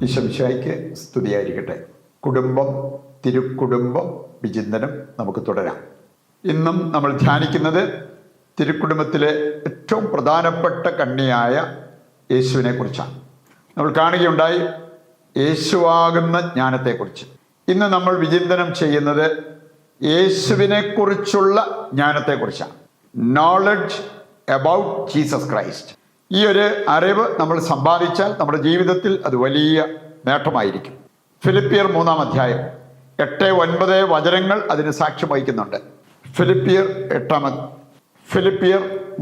ഈശോമിശിഹായ്ക്ക് സ്തുതിയായിരിക്കട്ടെ. കുടുംബം, തിരുക്കുടുംബം വിചിന്തനം നമുക്ക് തുടരാം. ഇന്നും നമ്മൾ ധ്യാനിക്കുന്നത് തിരുക്കുടുംബത്തിലെ ഏറ്റവും പ്രധാനപ്പെട്ട കണ്ണിയായ യേശുവിനെ കുറിച്ചാണ്. നമ്മൾ കാണുകയുണ്ടായി യേശുവാകുന്ന ജ്ഞാനത്തെക്കുറിച്ച്. ഇന്ന് നമ്മൾ വിചിന്തനം ചെയ്യുന്നത് യേശുവിനെ കുറിച്ചുള്ള ജ്ഞാനത്തെക്കുറിച്ചാണ്. Knowledge about Jesus Christ. ഈ ഒരു അറിവ് നമ്മൾ സമ്പാദിച്ചാൽ നമ്മുടെ ജീവിതത്തിൽ അത് വലിയ നേട്ടമായിരിക്കും. ഫിലിപ്പിയർ 3-ാം അധ്യായം 8-9 വചനങ്ങൾ അതിന് സാക്ഷ്യം വഹിക്കുന്നുണ്ട്. ഫിലിപ്പിയർ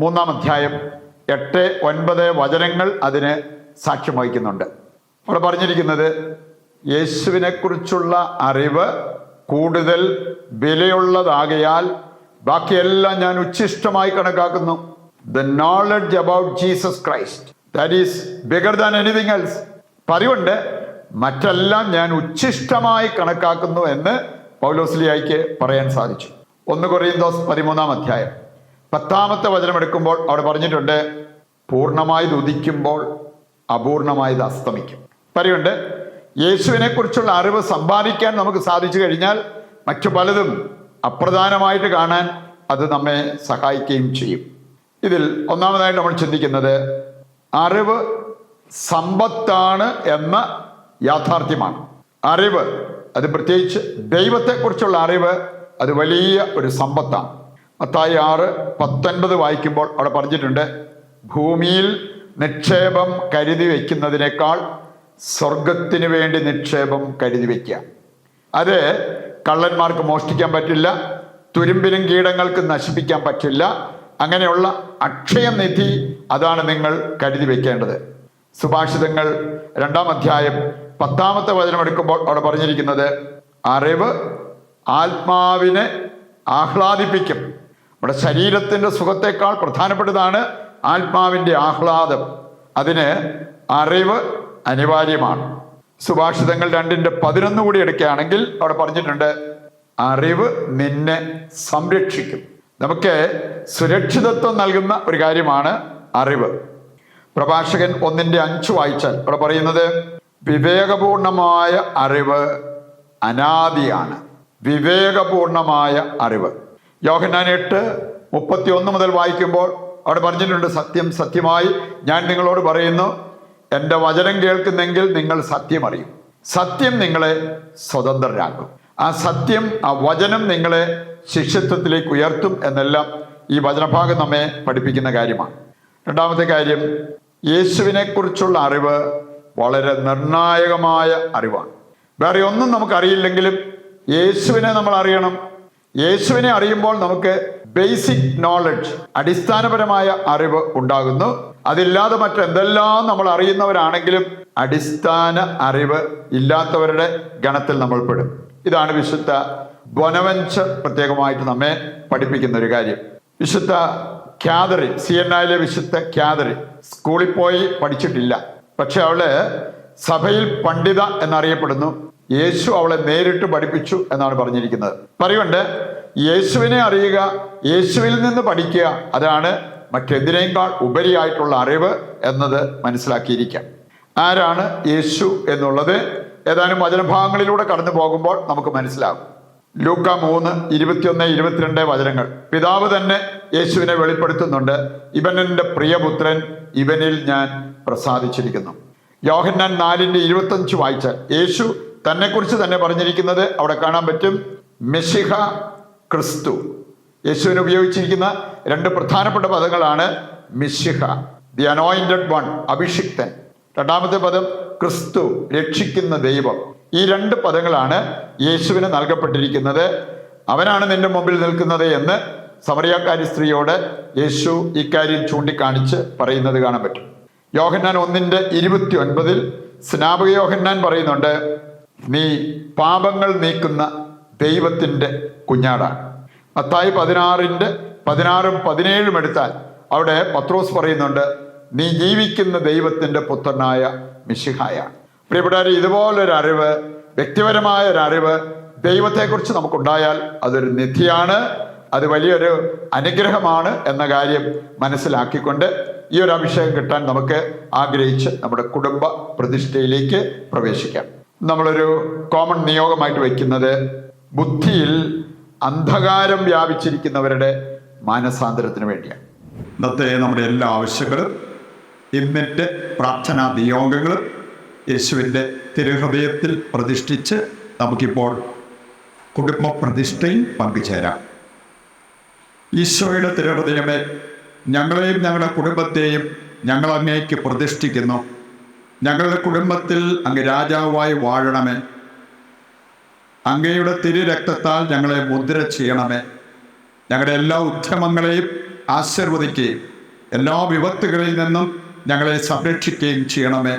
3-ാം അധ്യായം 8-9 വചനങ്ങൾ അതിന് സാക്ഷ്യം വഹിക്കുന്നുണ്ട്. അവിടെ പറഞ്ഞിരിക്കുന്നത് യേശുവിനെ കുറിച്ചുള്ള അറിവ് കൂടുതൽ വിലയുള്ളതാകയാൽ ബാക്കിയെല്ലാം ഞാൻ ഉച്ഛിഷ്ടമായി കണക്കാക്കുന്നു. The knowledge about Jesus Christ, that is bigger than anything else. പറയുണ്ട് മറ്റെല്ലാം ഞാൻ ഉച്ഛിഷ്ടമായി കണക്കാക്കുന്നു എന്ന് പൗലോസ്ലീഹായ്ക്ക് പറയാൻ സാധിച്ചു. 1 കൊരിന്തോസ് 13-ാം അധ്യായം 10-ാമത്തെ വചനം എടുക്കുമ്പോൾ അവിടെ പറഞ്ഞിട്ടുണ്ട്, പൂർണ്ണമായത് ഉദിക്കുമ്പോൾ അപൂർണമായത് അസ്തമിക്കും. പറയുണ്ട് യേശുവിനെ കുറിച്ചുള്ള അറിവ് സമ്പാദിക്കാൻ നമുക്ക് സാധിച്ചു കഴിഞ്ഞാൽ മറ്റു പലതും അപ്രധാനമായിട്ട് കാണാൻ അത് നമ്മെ സഹായിക്കുകയും ചെയ്യും. ഇതിൽ ഒന്നാമതായിട്ട് നമ്മൾ ചിന്തിക്കുന്നത് അറിവ് സമ്പത്താണ് എന്ന യാഥാർത്ഥ്യമാണ്. അറിവ്, അത് പ്രത്യേകിച്ച് ദൈവത്തെക്കുറിച്ചുള്ള അറിവ്, അത് വലിയ ഒരു സമ്പത്താണ്. മത്തായി 6:19 വായിക്കുമ്പോൾ അവിടെ പറഞ്ഞിട്ടുണ്ട്, ഭൂമിയിൽ നിക്ഷേപം കരുതി വയ്ക്കുന്നതിനേക്കാൾ സ്വർഗത്തിന് വേണ്ടി നിക്ഷേപം കരുതി വയ്ക്കുക. അത് കള്ളന്മാർക്ക് മോഷ്ടിക്കാൻ പറ്റില്ല, തുരുമ്പിനും കീടങ്ങൾക്ക് നശിപ്പിക്കാൻ പറ്റില്ല. അങ്ങനെയുള്ള അക്ഷയനിധി അതാണ് നിങ്ങൾ കരുതി വെക്കേണ്ടത്. സുഭാഷിതങ്ങൾ 2-ാം അധ്യായം 10-ാമത്തെ വചനം എടുക്കുമ്പോൾ അവിടെ പറഞ്ഞിരിക്കുന്നത്, അറിവ് ആത്മാവിനെ ആഹ്ലാദിപ്പിക്കും. നമ്മുടെ ശരീരത്തിൻ്റെ സുഖത്തെക്കാൾ പ്രധാനപ്പെട്ടതാണ് ആത്മാവിൻ്റെ ആഹ്ലാദം. അതിന് അറിവ് അനിവാര്യമാണ്. സുഭാഷിതങ്ങൾ 2:11 കൂടി എടുക്കുകയാണെങ്കിൽ അവിടെ പറഞ്ഞിട്ടുണ്ട്, അറിവ് നിന്നെ സംരക്ഷിക്കും. നമുക്ക് സുരക്ഷിതത്വം നൽകുന്ന ഒരു കാര്യമാണ് അറിവ്. പ്രഭാഷകൻ 1:5 വായിച്ചാൽ അവിടെ പറയുന്നത്, വിവേകപൂർണമായ അറിവ് അനാദിയാണ്. വിവേകപൂർണമായ അറിവ്. യോഹന്നാൻ 8:31 മുതൽ വായിക്കുമ്പോൾ അവിടെ പറഞ്ഞിട്ടുണ്ട്, സത്യം സത്യമായി ഞാൻ നിങ്ങളോട് പറയുന്നു, എൻ്റെ വചനം കേൾക്കുന്നെങ്കിൽ നിങ്ങൾ സത്യം അറിയും, സത്യം നിങ്ങളെ സ്വതന്ത്രരാക്കും. ആ സത്യം, ആ വചനം നിങ്ങളെ ശിഷ്യത്വത്തിലേക്ക് ഉയർത്തും എന്നെല്ലാം ഈ വചനഭാഗം നമ്മെ പഠിപ്പിക്കുന്ന കാര്യമാണ്. രണ്ടാമത്തെ കാര്യം, യേശുവിനെ കുറിച്ചുള്ള അറിവ് വളരെ നിർണായകമായ അറിവാണ്. വേറെ ഒന്നും നമുക്കറിയില്ലെങ്കിലും യേശുവിനെ നമ്മൾ അറിയണം. യേശുവിനെ അറിയുമ്പോൾ നമുക്ക് ബേസിക് നോളജ്, അടിസ്ഥാനപരമായ അറിവ് ഉണ്ടാകുന്നു. അതില്ലാതെ മറ്റെന്തെല്ലാം നമ്മൾ അറിയുന്നവരാണെങ്കിലും അടിസ്ഥാന അറിവ് ഇല്ലാത്തവരുടെ ഗണത്തിൽ നമ്മൾ പെടും. ഇതാണ് വിശുദ്ധ ബൊനവൻച്ചർ പ്രത്യേകമായിട്ട് നമ്മെ പഠിപ്പിക്കുന്ന ഒരു കാര്യം. വിശുദ്ധ ക്യാതറിൻ, സിയന്നായിലെ വിശുദ്ധ ക്യാതറിൻ സ്കൂളിൽ പോയി പഠിച്ചിട്ടില്ല, പക്ഷെ അവള് സഭയിൽ പണ്ഡിത എന്നറിയപ്പെടുന്നു. യേശു അവളെ നേരിട്ട് പഠിപ്പിച്ചു എന്നാണ് പറഞ്ഞിരിക്കുന്നത്. പറയുണ്ട്, യേശുവിനെ അറിയുക, യേശുവിൽ നിന്ന് പഠിക്കുക, അതാണ് മറ്റെന്തിനേക്കാൾ ഉപരിയായിട്ടുള്ള അറിവ് എന്നത് മനസ്സിലാക്കിയിരിക്കാം. ആരാണ് യേശു എന്നുള്ളത് ഏതാനും വചനഭാഗങ്ങളിലൂടെ കടന്നു പോകുമ്പോൾ നമുക്ക് മനസ്സിലാകും. ലൂക്ക 3:21-22 വചനങ്ങൾ പിതാവ് തന്നെ യേശുവിനെ വെളിപ്പെടുത്തുന്നുണ്ട്, ഇവൻ എൻ്റെ പ്രിയപുത്രൻ, ഇവനിൽ ഞാൻ പ്രസാദിച്ചിരിക്കുന്നു. യോഹന്നാൻ 4:25 വായിച്ചാൽ യേശു തന്നെക്കുറിച്ച് തന്നെ പറഞ്ഞിരിക്കുന്നത് അവിടെ കാണാൻ പറ്റും. മെശിഹ, ക്രിസ്തു. യേശുവിന് ഉപയോഗിച്ചിരിക്കുന്ന 2 പ്രധാനപ്പെട്ട പദങ്ങളാണ് മിശിഹ, ദി അനോയിന്റഡ് വൺ, അഭിഷിക്തൻ. രണ്ടാമത്തെ പദം ക്രിസ്തു, രക്ഷിക്കുന്ന ദൈവം. ഈ 2 പദങ്ങളാണ് യേശുവിന് നൽകപ്പെട്ടിരിക്കുന്നത്. അവനാണ് നിന്റെ മുമ്പിൽ നിൽക്കുന്നത് എന്ന് സമറിയാക്കാരി സ്ത്രീയോട് യേശു ഇക്കാര്യം ചൂണ്ടിക്കാണിച്ച് പറയുന്നത് കാണാൻ പറ്റും. യോഹന്നാൻ 1:29 സ്നാപക യോഹന്നാൻ പറയുന്നുണ്ട്, നീ പാപങ്ങൾ നീക്കുന്ന ദൈവത്തിൻ്റെ കുഞ്ഞാടാണ്. മത്തായി 16:16-17 എടുത്താൽ അവിടെ പത്രോസ് പറയുന്നുണ്ട്, നീ ജീവിക്കുന്ന ദൈവത്തിൻ്റെ പുത്രനായ മിശിഹായാണ്. പ്രിയപ്പെട്ടവരെ, ഇതുപോലൊരു അറിവ്, വ്യക്തിപരമായ ഒരു അറിവ് ദൈവത്തെക്കുറിച്ച് നമുക്കുണ്ടായാൽ അതൊരു നിധിയാണ്, അത് വലിയൊരു അനുഗ്രഹമാണ് എന്ന കാര്യം മനസ്സിലാക്കിക്കൊണ്ട് ഈ ഒരു അഭിഷേകം കിട്ടാൻ നമുക്ക് ആഗ്രഹിച്ച് നമ്മുടെ കുടുംബ പ്രതിഷ്ഠയിലേക്ക് പ്രവേശിക്കാം. നമ്മളൊരു കോമൺ നിയോഗമായിട്ട് വയ്ക്കുന്നത് ബുദ്ധിയിൽ അന്ധകാരം വ്യാപിച്ചിരിക്കുന്നവരുടെ മാനസാന്തരത്തിന് വേണ്ടിയാണ്. ഇന്നത്തെ നമ്മുടെ എല്ലാ ആവശ്യങ്ങളും ഇന്നത്തെ പ്രാർത്ഥനാ നിയോഗങ്ങളും യേശുവിൻ്റെ തിരുഹൃദയത്തിൽ പ്രതിഷ്ഠിച്ച് നമുക്കിപ്പോൾ കുടുംബ പ്രതിഷ്ഠയിൽ പങ്കുചേരാം. ഈശോയുടെ തിരുഹൃദയമേ, ഞങ്ങളെയും ഞങ്ങളുടെ കുടുംബത്തെയും ഞങ്ങൾ അങ്ങേക്ക് പ്രതിഷ്ഠിക്കുന്നു. ഞങ്ങളുടെ കുടുംബത്തിൽ അങ്ങ് രാജാവായി വാഴണമേ. അങ്ങയുടെ തിരുരക്തത്താൽ ഞങ്ങളെ മുദ്ര ചെയ്യണമേ. ഞങ്ങളുടെ എല്ലാ ഉദ്യമങ്ങളെയും ആശീർവദിക്കുകയും എല്ലാ വിപത്തുകളിൽ നിന്നും ഞങ്ങളെ സംരക്ഷിക്കുകയും ചെയ്യണമേ.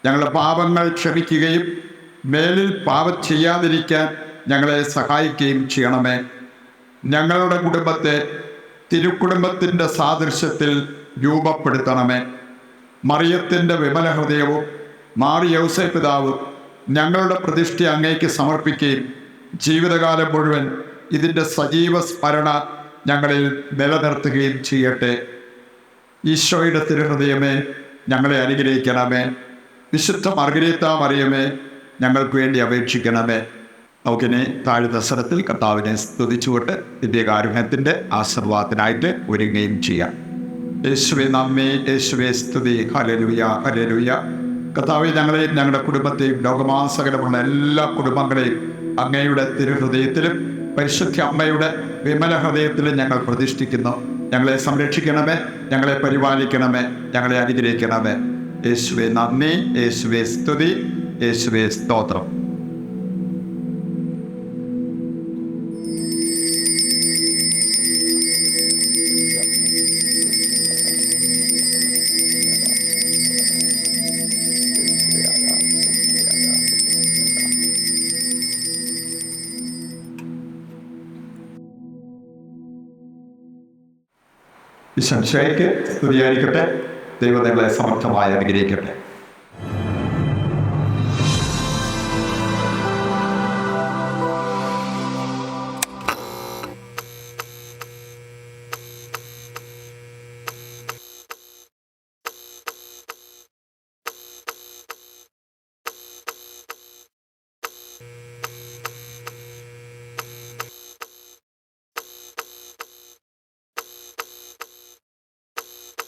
ഞങ്ങളുടെ പാപങ്ങൾ ക്ഷമിക്കുകയും മേലിൽ പാപം ചെയ്യാതിരിക്കാൻ ഞങ്ങളെ സഹായിക്കുകയും ചെയ്യണമേ. ഞങ്ങളുടെ കുടുംബത്തെ തിരുക്കുടുംബത്തിൻ്റെ സാദൃശ്യത്തിൽ രൂപപ്പെടുത്തണമേ. മറിയത്തിൻ്റെ വിമല ഹൃദയവും മാറി യൗസേപ്പ് പിതാവും ഞങ്ങളുടെ പ്രതിഷ്ഠ അങ്ങേക്ക് സമർപ്പിക്കുകയും ജീവിതകാലം മുഴുവൻ ഇതിൻ്റെ സജീവ സ്മരണ ഞങ്ങളിൽ നിലനിർത്തുകയും ചെയ്യട്ടെ. ഈശോയുടെ തിരുഹൃദയമേ, ഞങ്ങളെ അനുഗ്രഹിക്കണമേ. വിശുദ്ധ മർഗരീത്ത മറിയമേ, ഞങ്ങൾക്ക് വേണ്ടി അപേക്ഷിക്കണമേ. നമുക്കിനി താഴ്ന്ന സ്വരത്തിൽ കർത്താവിനെ സ്തുതിച്ചുകൊണ്ട് ദിവ്യകാരുണ്യത്തിൻ്റെ ആശീർവാദത്തിനായിട്ട് ഒരുങ്ങുകയും ചെയ്യാം. യേശുവേ നന്ദി, യേശുവേ സ്തുതി. Hallelujah, hallelujah. കർത്താവേ, ഞങ്ങളെയും ഞങ്ങളുടെ കുടുംബത്തെയും ലോകമാസകലമുള്ള എല്ലാ കുടുംബങ്ങളെയും അങ്ങയുടെ തിരുഹൃദയത്തിലും പരിശുദ്ധ അമ്മയുടെ വിമല ഹൃദയത്തിലും ഞങ്ങൾ പ്രതിഷ്ഠിക്കുന്നു. ഞങ്ങളെ സംരക്ഷിക്കണമേ, ഞങ്ങളെ പരിപാലിക്കണമേ, ഞങ്ങളെ അനുഗ്രഹിക്കണമേ. യേശുവേ നന്ദി, യേശുവേ സ്തുതി, യേശുവേ സ്തോത്രം. ഈശോയ്ക്ക് സ്തുതിയായിരിക്കട്ടെ. ദൈവം നിങ്ങളെ സമർത്ഥമായി അനുഗ്രഹിക്കട്ടെ.